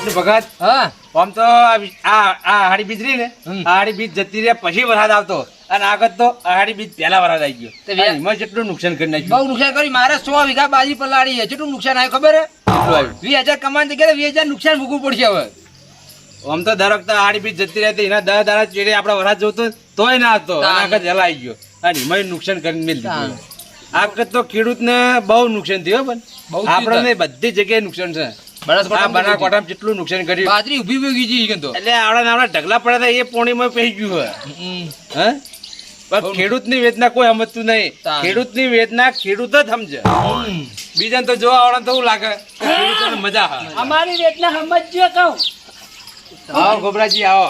વિષ્ણુ ભગત હા આમ તો આ હાડી બીજ રહી ને આ હાડી બીજ જતી રહે પછી વરસાદ આવતો અને આગળ તો આ હાડી બીજ પહેલા વરસાદ આવી ગયો તો એમાં જેટલું નુકસાન કરી નાખ્યું બહુ નુકસાન કર્યું મારે 100 વીઘા બાજી પલાળી છે કેટલું નુકસાન આવ્યું ખબર હે કેટલું આવ્યું 20,000 કમાવાની જગ્યાએ 20,000 નુકસાન ભોગવવું પડશે હવે આમ તો દર વખતે હાડી બીજ જતી રહેતી એના 10 દાડા ચેડે આપણે વરસાદ જોતો તોય ના હતો અને આગળ જલા આવી ગયો અને એમાં નુકસાન કરીને મેળ દીધું આ વખત તો ખેડૂતને બહુ નુકસાન થયું પણ આપણને બધી જગ્યાએ નુકસાન છે બનાસકાંઠામાં જેટલું નુકસાન કર્યું બાજરી ઊભી ઊભી ગઈ છે તો એટલે આવડા ઢગલા પડ્યા હતા એ પોણીમાં પહેરી ગયું હોય હે પણ ખેડૂતની વેદના કોઈ સમજતું નહીં ખેડૂતની વેદના ખેડૂત જ સમજે બીજાને તો જોવા આવડા તો એવું લાગે ખેડૂતોને મજા આવે અમારી વેદના સમજજો કહું આવો ગોબરાજી આવો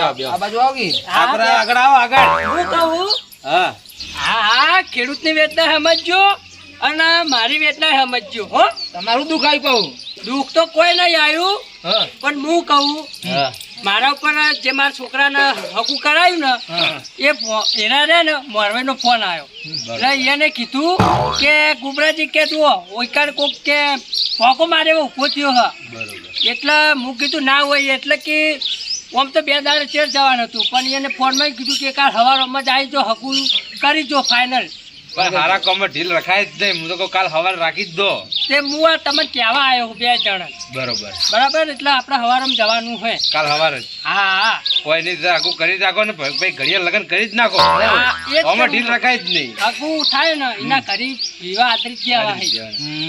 આ બાજુ આવો કે આગળ આવો આગળ હું કહું હા હા ખેડૂતની વેદના સમજજો અને મારી વેદના સમજજો હો તમારું દુઃખ આવ્યું કહું દુઃખ તો કોઈ નહીં આવ્યું હા પણ હું કહું હા મારા ઉપર જે મારા છોકરાને હકુ કરાયું ને એના રે ને મોરવેનો ફોન આવ્યો એટલે એને કીધું કે ગુબરાજી કે તું ઓઈકાર કોક કે ફોકો મારે એવો ઉભો થયો હા એટલે હું કીધું ના હોય એટલે કે આમ તો 2 દાડે ચેર જવાનું હતું પણ એને ફોનમાં કીધું કે કાલ સવારમાં જ આવી જો હકુ કરી જો ફાઇનલ પણ હારા કોમમાં ઢીલ રખાય જ નહીં હું તો કહું કાલ સવારે રાખી જ દો તે હું આ તમને કહેવા આવ્યો 2 જણ બરોબર બરાબર એટલે આપણે સવારમાં જવાનું હોય કાલ સવારે જ હા હા કોઈ નહીં રાખું કરી રાખો ને ભાઈ ઘડીએ લગન કરી જ નાખો આમાં ઢીલ રખાય જ નહીં હકુ થાય ને એના ઘરે વિવાહ આદરી ગયા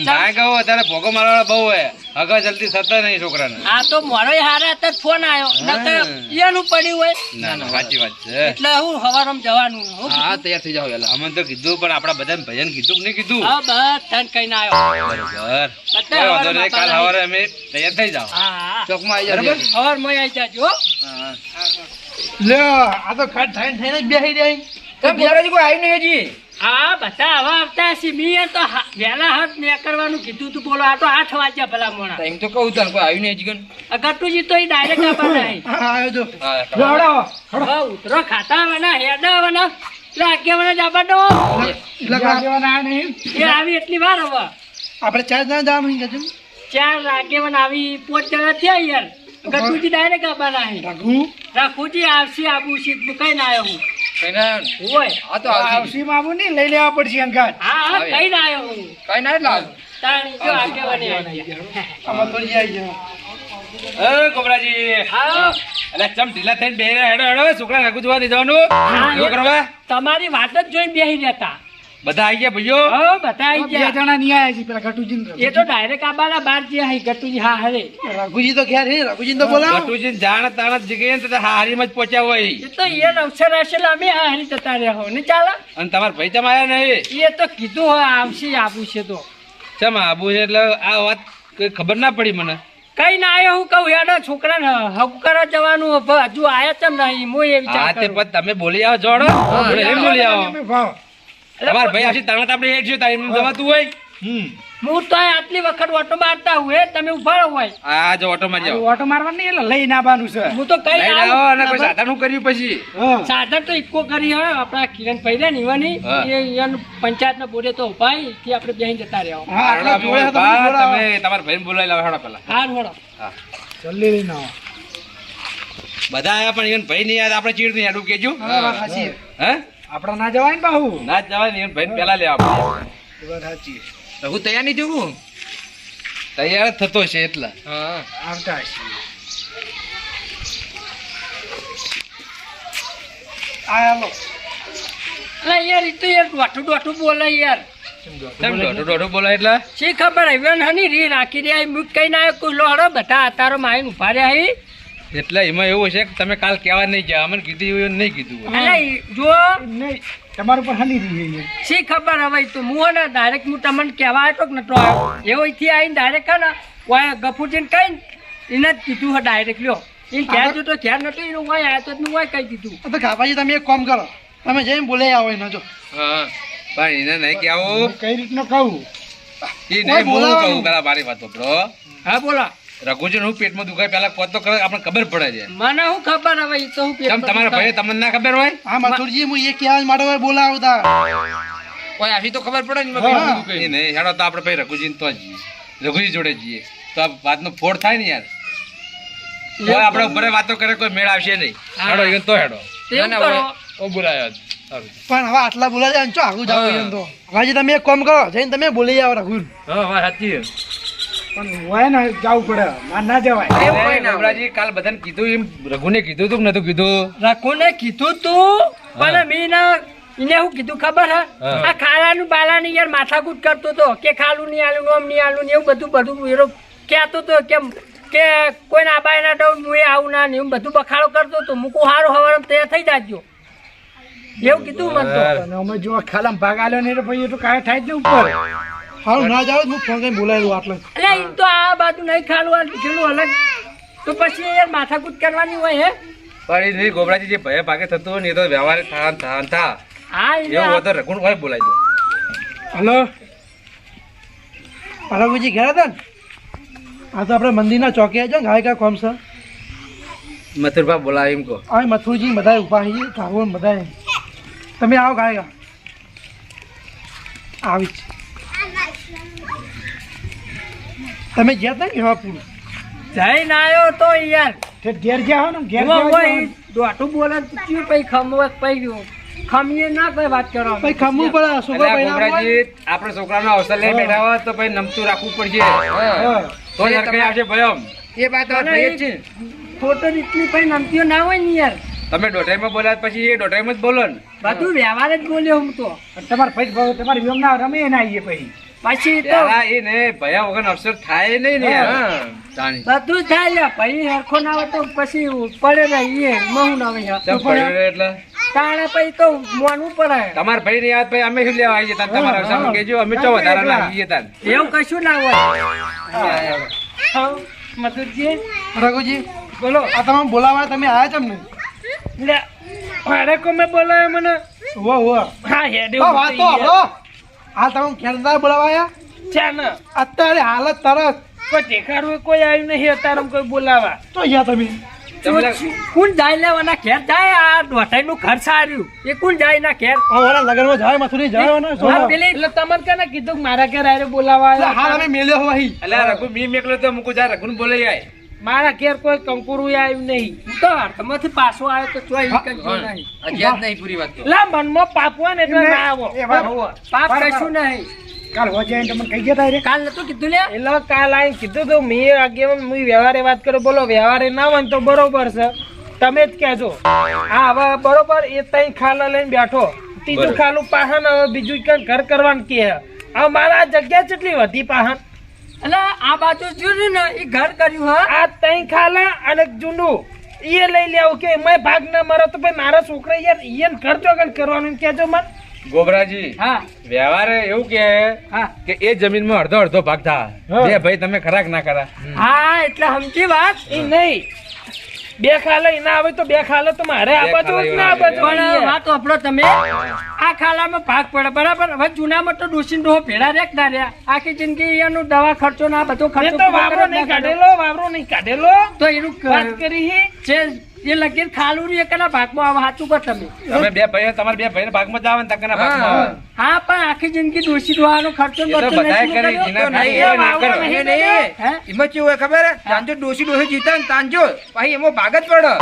ના કહો અત્યારે ભોગો મારવાળા બહુ હોય હગા જલ્દી થતા નહીં છોકરાને હા તો મારો હારા હતા ફોન આવ્યો નકર એનું પડ્યું હોય ના ના સાચી વાત છે એટલે હું સવારમાં જવાનું હા તૈયાર થઈ જાઓ યાર અમને તો કીધું પણ આપડા બધા ભજન કીધું કે નહીં કીધું હા બસ તને કહીને આવ્યો બરોબર કોઈ વાંધો નહીં કાલ સવારે અમે તૈયાર થઈ જાઓ હા હા ચોકમાં આવી બરાબર જાવ સવારમાં આવી જાજો લે આ તો ખાટ થઈને જ બેસી જાય તો ગોબરાજી કોઈ આવ્યું નહીં હજી હા બધા હવે આવતા હશે મેં તો વહેલા હાથ મેં કરવાનું કીધું તું બોલો આ તો 8 વાગ્યા ભલા મોણા એમ તો કહું તને કોઈ આવ્યું નહીં હજી કન ગટુજી તો એ ડાયરેક્ટ આપણા નહીં હા આવ્યો તો હા જોડાવો હા ઉતરો ખાતા વના હેડા વના એટલે આગેવાના જ આપડો એટલે આગેવાના આ નહીં એ આવી એટલી વાર હવે આપણે 4 જણા જવાનું છે 4 આગેવાન આવી 5 જણા થયા યાર ગટુજી ડાયરેક્ટ આપણા નહીં રાખું રાખુજી આવશે આબુ શીત કઈ ના આવ્યો હું કઈ હોય આ તો આવશે આવસીમાં આવું નહીં લઈ લેવા પડશે અંગાત હા હા કઈ ના આવ્યો હું કઈ ના લાવ તાણી જો આગેવાને આવી ગયા આમાં થોડી આવી જાય એ ગોબરાજી હા એટલે ચમ ઢીલા થઈને બે હેડો હેડો છોકરા રાખું જોવા નહીં જવાનું શું કરવા તમારી વાત જ જોઈને બેસી રહેતા બધા આવી ગયા ભાઈઓ હા બધા આવી 2 ગયા જણા નહીં આવ્યા છે પેલા ગટુજી એ તો ડાયરેક્ટ આબાના બાર જે હઈ ગટુજી હા હરે રઘુજી તો ઘેર હે રઘુજી તો બોલાવો ગટુજી જાણ તાણ જગ્યાએ ને તો હારીમાં જ પહોંચ્યા હોય એ તો એ અવસર હશે એટલે અમે હા હરી જતા રહ્યા હો ને ચાલો અને તમારા ભાઈ તમે આવ્યા નહીં એ તો કીધું હોય આવશે આવું છે તો ચમ આબુ છે એટલે આ વાત કઈ ખબર ના પડી મને કઈ ના આવ્યો હું કહું યાર છોકરાને હક કરવા જવાનું હજુ આયા ચમ નહીં હું એ વિચાર હા તે કરું. પણ તમે બોલી આવો જોડો જોડે એમ બોલી આવો ભાવ તમારા ભાઈ આવશે તાણ આપણે હેડ છે તારી જવાતું હોય હું તો આટલી વખત ઓટો મારતા હોય તમે ઉભા રહો હોય આ જો ઓટો મારી જાઓ ઓટો મારવાનું નહીં એટલે લઈને આવવાનું છે હું તો કઈ લઈને આવો અને કોઈ સાધન કર્યું પછી હા સાધન તો ઇકો કરી હોય આપણા કિરણ ભાઈ ને ઈવાની હા. એ પંચાયત ના બોલે તો ઉભાઈ થી આપણે બેહીને જતા રહ્યા હા આટલા જોડે તો બા, બોલાવો. તમે તમારા ભાઈને બોલાવી લાવો હેડો પેલા હાર હોડો હા જલ્દી લઈને આવો બધા આયા પણ ઈવન ભાઈ નહીં યાદ આપણે ચીડ નહીં હેડું કેજો હા વાત સાચી હે આપણા ના જવાય ને બાહુ ના જ જવાય ને ઈવન ભાઈને પેલા લેવા પડે વાત સાચી તો હું તૈયાર નહીં થયું તૈયાર જ થતો છે એટલે હા આવતા હશે આલો અલા યાર ઈ તો યાર દોઠું બોલે યાર કેમ દોઢું બોલાય એટલે શી ખબર હવે હની રી રાખી દે મુક કઈ ના કોઈ લોહડો બધા અતારો માઈન ઉભા રહ્યા હી એટલે એમાં એવું છે કે તમે કાલ કહેવા નહીં ગયા અમને કીધું એવું નહીં કીધું અલા જો નહીં તમારું પર હલી રહી છે શી ખબર હવે તો હું ને ડાયરેક્ટ હું તમને કહેવા આવ્યો કે નતો આવ્યો એવો અહીંથી આવીને ડાયરેક્ટ હે ને ઓય ગફુરજીને કહીને એને જ કીધું હે ડાયરેક્ટ લ્યો એને ઘેર જો તો ઘેર નતો એનું ઓય આવ્યો તો હું ઓય કહી દીધું તો કાપાજી તમે એક કામ કરો તમે જઈને બોલાઈ આવો એનો જો હા પણ એને નહીં કહેવું કઈ રીતનું કહું એ નહીં હું કહું પેલા મારી વાતો બ્રો હા બોલા રઘુજી નું પેટમાં દુખાય પેલા કોત તો કરે આપણને ખબર પડે છે મને શું ખબર હવે ઈ તો હું કેમ તમારા ભાઈ તમને ના ખબર હોય હા મથુરજી હું એ કહેવા માટે બોલાવતા કોઈ આવી તો ખબર પડે ને હા. મેં કીધું એ નહીં હેડો તો આપણે ભાઈ રઘુજી તો જઈએ રઘુજી જોડે જઈએ તો આ વાતનો ફોડ થાય ને યાર હવે આપણે ઉપર વાતો કરે કોઈ મેળ આવશે નહીં. હેડો ઈવન તો હેડો. તેમ ના, કરો. ઓ બોલાયો જ. સારું. પણ હવે આટલા બોલા જાય ચો આગળ જાવ એમ તો હજી તમે એક કામ કરો જઈને તમે બોલી આવો રઘુન હા વાત સાચી છે. પણ હોય ને જવું પડે ના જવાય એવું કોઈ ના ગોબરાજી કાલ બધાને કીધું એમ રઘુને કીધું તું કે નતું કીધું? રઘુને કીધું તું પણ મેં એને શું કીધું ખબર હે હા. આ ખાલાનું બાલાની યાર માથાકૂટ કરતો તો કે ખાલું નહીં આલું નોમ નહીં આલું ને એવું બધું એરો કહેતો તો કે કોઈને આબાય ના દઉં હું આવું ના ને એવું બધું બખાડો કરતો તો મૂકું હારું હવારમાં તૈયાર થઈ જાજો એવું કીધું મને તો. અને અમે જો ખાલામાં ભાગ આલ્યો ને એટલે પછી એ તો કાંઈ થાય જ ને ઉપર હારું ના જાવ હું ફોન કરીને બોલાવી દઉં આટલે એટલે એમ તો આ બાજુ નહીં ખાલું આ પેલું અલગ તો પછી યાર માથાકૂટ કરવાની હોય હે પણ એ નહીં ગોબરાજી જે ભય ભાગે થતું હોય ને એ તો વ્યવહારે થા હા એવું હોય તો રઘુને હોય બોલાવી દો. હલો અલગુજી ઘેર હતા ને આ તો આપણે મંદિરના ચોકે છે ને ગાય કોમ છે મથુરભા બોલાવે એમ કહો. આ મથુરજી બધા ઉભા છીએ ઠાકોર બધા તમે આવો ગાય આવી જ તમે ગયા હતા ને એવા પૂરું જઈને આવ્યો તો યાર તે ઘેર ગયા હો ને ઘેર એમાં ગયા હોય દોઢું બોલે ચૂ પછી ખમવા પછી ખમીએ ના કઈ વાત કરો પછી ખમવું પડે છોકરા અલ્યા પૈણા ગોબરાજી આપણે છોકરાનો અવસર લઈ બેઠા હોય તો પછી નમતું રાખવું પડશે. હા. તો હરખાઈ આવશે ભયમ. એ વાત તો ભાઈ જ છે ફોટો એટલી પછી નમતીઓ ના હોય ને યાર તમે દોઢાઈમાં બોલ્યા પછી એ દોઢાઈમાં જ બોલો ને. બધું વ્યવહાર જ બોલ્યો હું તો તમારે ભાઈ તમારે વિયમ ના રમે એ ના આવીએ પછી પછી તો પેલા એ ને ભયા વગર અવસર થાય નહીં ને યાર. હા. જાણી. બધું થાય યાર પછી હરખો ના હોય તો પછી પડે રહીએ મહુ ના હોય ચમ પડ્યો રે એટલે તાણે પછી તો મોનવું પડે તમારા ભાઈ ની યાદ ભાઈ અમે શું લેવા આવીએ તાન તમારા અવસરમાં કહેજો અમે ચો વધારા લાગીએ તાન. એવું કશું ના હોય હા, મધુરજી રઘુજી બોલો આ તમે બોલાવા તમે આયા છો ને લે અરે કોમે બોલાયો મને વો હા હેડે વાત તો હલો હાલ તમે ખેરદાર બોલાવાયા છે ને અત્યારે હાલત તરત કોઈ દેખાડવું કોઈ આવ્યું નહીં અત્યારે કોઈ બોલાવા તો ગયા તમે તમને કોણ જાય લેવાના ઘેર જાય આ દોઢાઈ નું ઘર સાર્યું એ કોણ જાય ના ઘેર અમારા લગનમાં જાય મથુરી જાય ને આ પેલી એટલે તમને કેને કીધું કે મારા ઘેર આરે બોલાવા હાલ અમે મેલ્યો હોય અલ્યા રઘુ મી મેકલો તો મુકુ જા રઘુને બોલાઈ આય. મારા ઘેર કોઈ કંકુરું આવ્યું નહીં હું તો અર્થમાંથી પાછો આવ્યો તો ચોઈ કઈ નહીં હજી જ નહીં પૂરી વાત તો લા મનમાં પાપ હોય ને એટલે ના આવો એ વાત. પાપ કશું નહીં કાલ હોજે તમને કહી ગયા તા રે કાલ નતું કીધું લે એટલે કાલ આવીને કીધું તો મેં આગેવાન મેં વ્યવહારે વાત કરો બોલો વ્યવહારે ના હોય ને તો બરોબર છે તમે જ કહેજો હા હવે બરોબર એ તઈ ખાલા લઈને બેઠો ત્રીજું બરોબર. ખાલું પાહન હવે બીજું કઈ ઘર કરવાનું કે હવે મારા આ જગ્યા કેટલી વધી પાહન એટલે આ બાજુ જોયું ને એ ઘર કર્યું હા આ તઈ ખાલા અને જૂનું એ લઈ લેવું કે મેં ભાગ ના મારો તો ભાઈ મારા છોકરા યાર એને ઘર ચોગન કરવાનું એમ કહેજો મને ગોબરાજી હા વ્યવહારે એવું હા કે એ જમીનમાં અડધો અડધો ભાગ થા. બે ભાઈ તમે ખરા કે ના ખરા? હા એટલે સમજી વાત એ નહીં બે ખાલા એના આવે તો બે ખાલા તો મારે આ બાજુ જ ના આ બાજુ પણ યાર. વાત વાપરો તમે આ ખાલામાં ભાગ પડે બરાબર હવે જૂનામાં તો ડોસી ડોહો ભેળા રેક ના રહ્યા આખી જિંદગી એનું દવા ખર્ચો ના બધો મેં ખર્ચો તો વાવરો નહીં કાઢેલો વાવરો નહીં કાઢેલો તો એનું વાત કરી હી. છે એ લગીન ખાલું રહ્યું એકના ભાગમાં આવે સાચું કર તમે તમે બે ભાઈ તમારા બે ભાઈ ભાગમાં જ આવે ને તકના ભાગમાં આવે. હા પણ આખી જિંદગી ડોસી ડોહાનો ખર્ચો એ તો બચો બધાએ નહીં કરી, કર્યો. એના નહીં, ભાઈ એ ના વાવરો કરો. નહીં, નહીં. હે? એમાં કેવું હોય ખબર હે? તાંજો ડોશી જીતે ને તાંજો પછી એમાં ભાગ જ પડે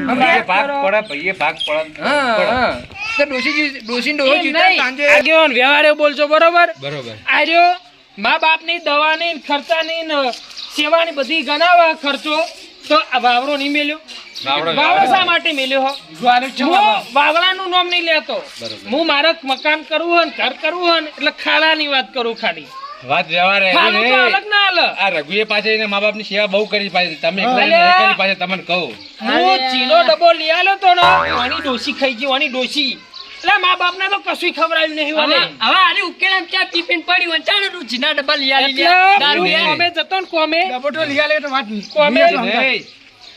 ભાઈએ ભાગ પડે, ભાઈએ ભાગ પડે. હા તો ડોશી ડોહો એમ જીતે ને નહીં. તાંજો આગેવાન વ્યવહારે બોલજો બરોબર બરોબર. આર્યો મા બાપની દવાની ને ખર્ચાની ને સેવાની બધી ગણાવા ખર્ચો તો આ વાવરો નહીં મેલ્યો વાવડો વાવરો શા માટે મેલ્યો હો હું વાવડાનું નામ નહીં લેતો હું મારે મકાન કરવું હોય ને ઘર કરવું હોય ને એટલે ખાડાની વાત કરું ખાલી વાત વ્યવહારે એવી ખાડું તો નહીં. અલગ ના હાલે. આ રઘુએ પાછળ એને મા બાપની સેવા બહુ કરી પાછી. તમે એકલા અલે. નહીં કરી પાછી, તમને કહું. હું ચીનો ડબ્બો લઈ આલ્યો તો ને આની ડોસી ખાઈ ગઈ આની ડોસી એટલે મા બાપ ને તો કશું ખવડાવ્યું નહીં હવે મને. હવે આની ઉકેલામ ચા પીપીને પડી હોય ચાલો તું જીના ડબ્બા લઈ આવી લે એટલે દારૂ હું લે. કોમે જતો ને કોમે ડબોટો લઈ આલે તો વાત કોમે નહીં.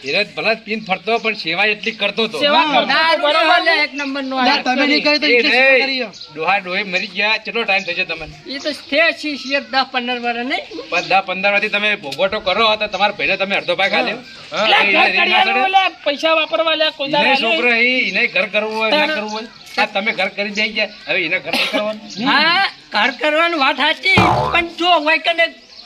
એને ભલે જ પીને ફરતો પણ સેવા એટલી કરતો હતો. સેવા કરતો દારૂ બરોબર લે ને? એક નંબર નો ના, તમે નહીં કરી તો એ ઈચ્છા નહીં. કરી હો. ડોહા ડોહી મરી ગયા કેટલો ટાઈમ થશે તમને? એ તો સ્ટે છે 10-15 વર્ષ નહીં 10-15 વર્ષથી તમે ભોગવટો કરો તો તમારા ભાઈને તમે અડધો ભાગ આલ્યો. એટલે એ ઘર રીત ના કરિયાનું ચડે. ઓલા પૈસા વાપરવા લ્યા કોઈ એને દાડા છોકરો નહીં. એને ઘર કરવું હોય ના કરવું હોય. આ તમે ઘર કરી જઈ ગયા હવે એને ઘર નહીં કરવાનું. હા ઘર કરવાનું વાત સાચી પણ જો હોય કને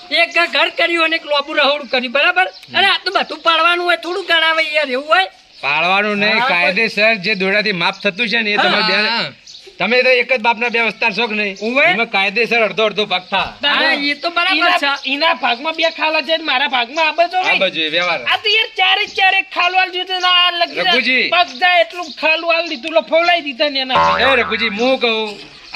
એક ઘર કર્યું અને એક લોબુ રહોડું કર્યું બરાબર અને આ તો બધું પાડવાનું હોય થોડું ગણાવે યાર એવું હોય પાડવાનું નહીં, કાયદેસર જે દોડાથી માપ થતું છે ને એ તમારે બેન તમે તો એક જ બાપના બે વસ્તાર છો કે નહીં? એમાં કાયદેસર અડધો અડધો ભાગ થા. હા, એ તો બરાબર છે એના ભાગમાં 2 ખાલા છે ને મારા ભાગમાં આ બધો આ બાજુ વ્યવહાર. આ તો યાર ચારે ખાલું આલ દીધું ને આ લગી રઘુજી. પગ જાય એટલું ખાલું આલ દીધું લો ફોલાઈ દીધા ને એના એ રઘુજી હું કહું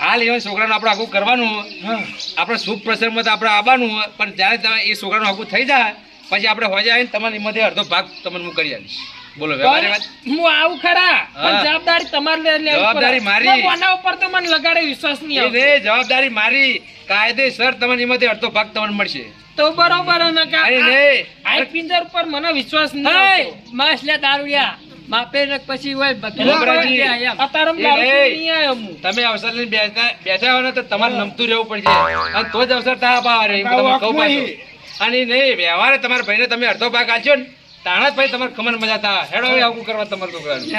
હાલ એવા છોકરાનું આપણે આખું કરવાનું હોય. આપણે શુભ પ્રસંગમાં તો આપણે આવવાનું હોય પણ જ્યારે તમે એ છોકરાનું આખું થઈ જાય પછી આપણે હોજે આવીને તમારી એમાંથી અડધો ભાગ તમને હું કરી આવીશ. બોલો વ્યવહારની વાત. હું આવું ખરા પણ જવાબદારી તમારે લેવી પડે. જવાબદારી મારી. ના, કોના ઉપર તો મને લગાડે વિશ્વાસ નહીં એ આવતો. રે જવાબદારી મારી. કાયદેસર તમને એમાંથી અડધો ભાગ તમને મળશે. તો બરોબર ને કા અરે નહીં. આ પિંજર ઉપર મને વિશ્વાસ નહીં હે આવતો. માસ લે દારૂડિયા માપે ને પછી હોય બધું ગોબરાજી. એમ. અત્યારે એ દારૂ નહીં. નહીં આવ્યો હું. તમે અવસર લઈને બેઠા હો ને તો તમારે નમતું રહેવું પડશે અને તો જ અવસર તા પાવા રહે. તમને કહું પાછું. અને નહીં વ્યવહારે તમારા ભાઈને તમે અડધો ભાગ આલશો ને તાણા જ ભાઈ તમારે ખમણ મજા થા. હેડો હવે આવું કરવા તમારે છોકરાનું.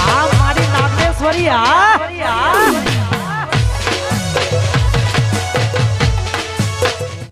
આ મારી નાગેશ્વરી આ